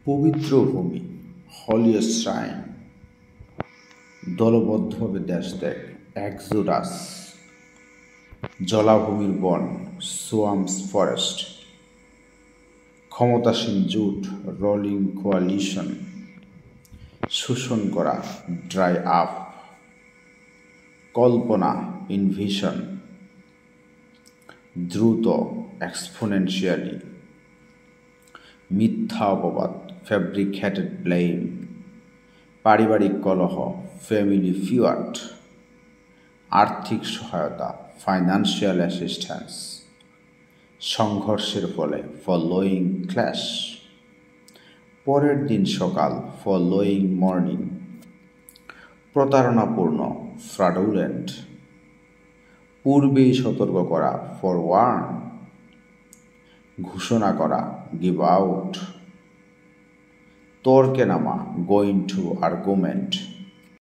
পবিত্র ভূমি, হলিয়েস্ট শ্রাইন, দলবদ্ধভাবে দেশ ত্যাগ, এক্সোডাস, জলাভূমির বন, সোয়াম্পস ফরেস্ট, ক্ষমতাসীন জোট, রোলিং কোয়ালিশন, শোষণ করা, ড্রাই আপ, কল্পনা, ইনভিশন, দ্রুত, এক্সপোনেনশিয়ালি, মিথ্যা অপবাদ, ফ্যাব্রিকেটেড ব্লেম, পারিবারিক কলহ, ফ্যামিলি ফিউয়াড, আর্থিক সহায়তা, ফাইন্যান্সিয়াল অ্যাসিস্ট্যান্স, সংঘর্ষের ফলে, ফলোয়িং ক্ল্যাশ, পরের দিন সকাল, ফলোয়িং মর্নিং, প্রতারণাপূর্ণ, ফ্রডুলেন্ট, পূর্বেই সতর্ক করা, ফরওয়ার্ন, ঘোষণা করা, গিভ আউট, তর্কে নামা, গোয়িং টু আর্গুমেন্ট,